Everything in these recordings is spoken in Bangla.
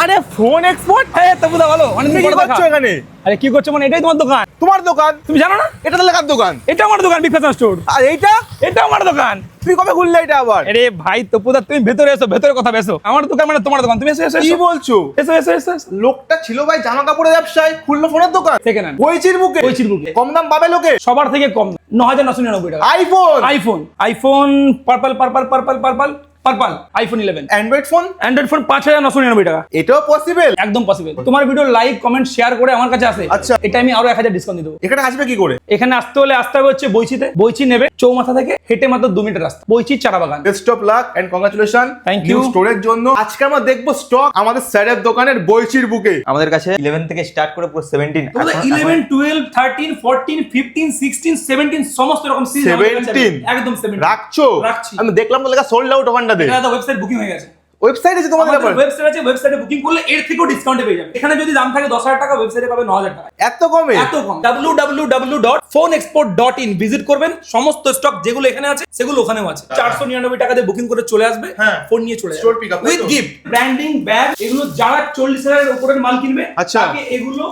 আরে ফোন এক্সপোর্ট। হ্যাঁ তবুদা ভালো, অনেকদিন তুমি কি পরে দেখা। করছো এখানে? আরে কি করছো মানে, এটাই তোমার দোকান। তোমার দোকান? তুমি জানো না এটা তাহলে কার দোকান? এটা আমার দোকান, বিগ ফ্যাশন স্টোর। আর এইটা? এটা আমার দোকান। তুমি কবে খুললে এটা আবার? আরে ভাই তপুদা, তুমি ভেতরে এসো, ভেতরে কথা বেসো। আমার দোকান মানে তোমার দোকান, তুমি এসো এসো কি এসো বলছো? এসো এসো এসো এসো। লোকটা ছিল ভাই জামা কাপড়ের ব্যবসায়, খুললো ফোনের দোকান সেকেন্ড হ্যান্ড, বইচির বুকে। বইচির বুকে। কম দাম পাবে লোকে? সবার থেকে কম 9,999 টাকা। IPhone? IPhone iPhone purple purple purple purple purple iPhone 11। Android phone? Android phone 5,999 টাকা। এটাও পসিবল? একদম পসিবল। তোমার ভিডিও লাইক কমেন্ট শেয়ার করে আমার কাছে আসে, আচ্ছা। এটা আমি আরো 1000 ডিসকাউন্ট দিয়ে দেবো। এখানে আসবে কি করে? এখানে আসতে হলে আসতে হবে হচ্ছে বইচিতে। বইচি নেবে চৌমাথা থেকে হেঁটে মাত্র 2 মিনিটের রাস্তা, বইচি চারা বাগান। Best of luck and congratulation Thank you. স্টোরের জন্য। আজকে আমরা দেখবো স্টক আমাদের স্যারের দোকানের বইচির বুকে। আমাদের কাছে 11 থেকে স্টার্ট করে পুরো 17 তোমাদের 11 12 13 14 15 16 17 সমস্ত রকম সিরিজ 17 একদম 17 রাখছো? রাখছি। আমি দেখলাম তো লেখা সোল্ড আউট ওখানটাতে। এটা ওয়েবসাইট বুকিং হয়ে গেছে। ওয়েবসাইট আছে তোমাদের আমাদের ব্যাপার? ওয়েবসাইট আছে, ওয়েবসাইটে বুকিং করলে এর থেকেও ডিসকাউন্টে পেয়ে যাবে। এখানে যদি দাম থাকে 10,000 টাকা, ওয়েবসাইটে পাবে 9,000 টাকা। এত কমে? এত কম। www.phoneexport.in ভিজিট করবেন, সমস্ত স্টক যেগুলো এখানে আছে সেগুলো ওখানেও আছে। 499 টাকা দিয়ে বুকিং করে চলে আসবে, হ্যাঁ। ফোন নিয়ে চলে যাবে Store pick up, উইথ তাই তো? Gift, branding, bag. এগুলো যারা 40,000 এর উপরের মাল কিনবে, আচ্ছা। তাকে এগুলো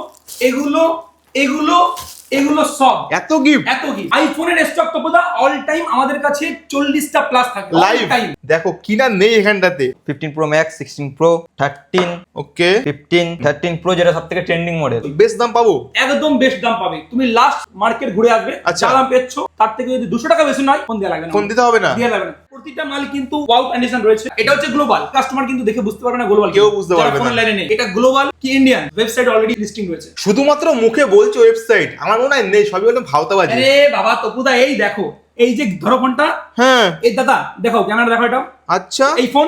এগুলো এগুলো এগুলো সব এত গিফট? এত কি আইফোনের স্টক তো বোধহয় অল টাইম আমাদের কাছে 40টা প্লাস থাকে লাইভ টাইম। দেখো কিনা নেই এখানটাতে। 15 Pro Max, 16 Pro, 13, ওকে 13 Pro যেটা সবথেকে ট্রেন্ডিং মডেল। বেশ দাম পাবো? একদম বেস্ট দাম পাবে। তুমি লাস্ট মার্কেট ঘুরে আসবে, আচ্ছা। যা দাম পেচ্ছ তার থেকে যদি 200 টাকা বেশি নয়, ফোন দেওয়া লাগবে না। ফোন দিতে হবে না? দেওয়া লাগবে না। প্রতিটা মাল কিন্তু ওয়াও কন্ডিশন রয়েছে। এটা হচ্ছে গ্লোবাল, কাস্টমার কিন্তু দেখে বুঝতে পারবে না গ্লোবাল। কেউ বুঝতে পারবে না। ফোনের লাইনে নেই, এটা গ্লোবাল কি ইন্ডিয়ান। ওয়েবসাইট অলরেডি লিস্টিং রয়েছে। শুধুমাত্র মুখে বলছো ওয়েবসাইট, আমার মনে হয় নেই, সবই হলো ভাওতাবাজি। আরে বাবা তপুদা, এই দেখো, এই যে ধরো ফোনটা, হ্যাঁ এই দাদা দেখো, ক্যামেরা দেখো, এটা আচ্ছা এই ফোন,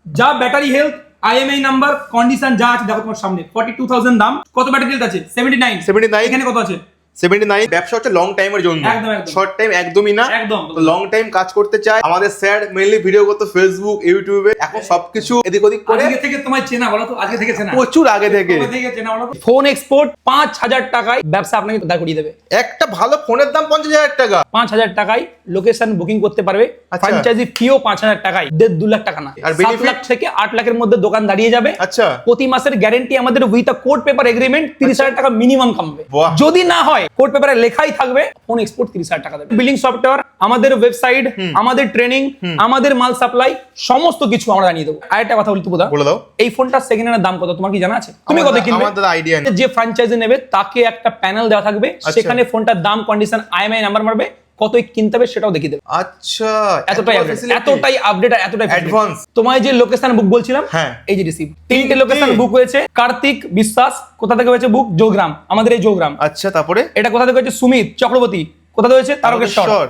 যা battery health, IMEI number, condition যা আছে দেখো তোমার সামনে। 42,000 দাম। কত ব্যাটারি হেলথ আছে? 79। 79 এখানে কত আছে? 79। ব্যবসা হচ্ছে লং টাইমের জন্য, একদম, একদম। শর্ট টাইম একদমই না। একদম। লং টাইম কাজ করতে চায় আমাদের স্যার। মেইনলি ভিডিও করতে ফেসবুক ইউটিউবে, এখন সবকিছু এদিক ওদিক করে। আজকে থেকে তোমায় চেনা বলো তো, আজকে থেকে চেনা, প্রচুর আগে থেকে। কবে থেকে চেনা বলো তো? ফোন এক্সপোর্ট 5,000 টাকায় ব্যবসা আপনাকে দাঁড় করিয়ে দেবে। একটা ভালো ফোনের দাম 50,000 টাকা। 5,000 টাকায় লোকেশন বুকিং করতে পারবে। আচ্ছা। ফ্র্যাঞ্চাইজি ফিও 5,000 টাকায়, 1.5-2 লাখ টাকা না। আর 7 benefit? লাখ থেকে 8 লাখের মধ্যে দোকান দাঁড়িয়ে যাবে। আচ্ছা প্রতি মাসের গ্যারেন্টি আমাদের with a code paper agreement. 30,000 টাকা মিনিমাম কামাবে। বাহ। যদি না হয়, কোড পেপারে লেখাই থাকবে ফোন এক্সপোর্ট 30,000 টাকা দেবে। বিলিং সফটওয়্যার, আমাদের ওয়েবসাইট, আমাদের ট্রেনিং, আমাদের মাল সাপ্লাই, সমস্ত কিছু আমরা জানিয়ে দেবো। আরেকটা কথা বলি তুবুদা, বলে দাও। এই ফোনটা সেকেন্ড হ্যান্ডের দাম কত তোমার কি জানা আছে? তুমি কত কিনবে? আমাদের আইডিয়া নেই। যে ফ্র্যাঞ্চাইজি নেবে তাকে একটা প্যানেল দেওয়া থাকবে, সেখানে ফোনটার দাম, কন্ডিশন, আইএমআই নাম্বার মারবে, কতই কিনতে হবে সেটাও দেখিয়ে দেবে। আচ্ছা এতটাই আপডেট, এতটাই আপডেট, আর এতটাই Advance। তোমায় যে লোকেশন বুক বলছিলাম, হ্যাঁ। এই যে রিসিভ 3টে লোকেশন বুক হয়েছে। কার্তিক বিশ্বাস কোথা থেকে হয়েছে বুক? জোগ্রাম, আমাদের এই জোগ্রাম। আচ্ছা তারপরে? এটা কোথা থেকে হয়েছে? সুমিত চক্রবর্তী কোথা থেকে হয়েছে? তারকেশ্বর।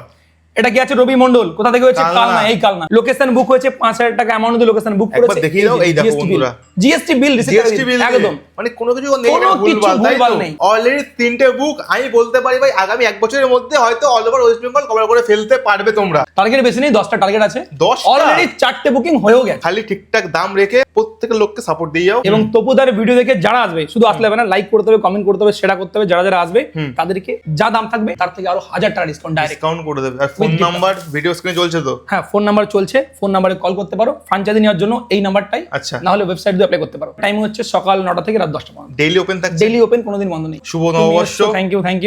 এটা কি আছে? রবি মন্ডল কোথা থেকে হয়েছে? কালনা। কালনা, এই কালনা। লোকেশন বুক হয়েছে 5,000 টাকা অ্যামাউন্ট দিয়ে লোকেশন বুক একবার করেছে। দেখিয়ে দাও, এই দেখো বন্ধুরা। জিএসটি বিল, জিএসটি বিল একদম মানে কোনো কিছু নেই, কোনো এটা কিছু ভুলভাল, তাই ভুলভাল তো? নেই। অলরেডি 3টে বুক। আমি বলতে পারি ভাই আগামী 1 বছরের মধ্যে হয়তো all over West Bengal cover করে ফেলতে পারবে তোমরা। টার্গেট বেশি নেই, 10টা টার্গেট আছে। 10টা? অলরেডি 4টে বুকিং হয়েও গেছে। খালি ঠিকঠাক দাম রেখে প্রত্যেকটা লোককে সাপোর্ট দিয়ে যাও। এবং তপুদার ভিডিও দেখে যারা আসবে, শুধু আসলে হবে না, লাইক করতে হবে, কমেন্ট করতে হবে, শেয়ার করতে হবে। যারা যারা আসবে তাদেরকে যা দাম থাকবে তার থেকে আরো 1000 টাকা ডিসকাউন্ট ডাইরেক্ট। ডিসকাউন্ট করে দেবে। আর phone With gift number video স্ক্রিনে চলছে তো? হ্যাঁ, ফোন নাম্বার চলছে, ফোন নাম্বারে কল করতে পারো। ফ্র্যাঞ্চাইজি নেওয়ার জন্য এই নাম্বারটাই, আচ্ছা। না হলে ওয়েবসাইট দিয়ে অ্যাপ্লাই করতে পারো। টাইম হচ্ছে সকাল 9টা থেকে রাত 10টা পর্যন্ত। ডেইলি ওপেন থাকছে? ডেইলি ওপেন, কোনোদিন বন্ধ নেই। শুভ নববর্ষ। Thank you, thank you.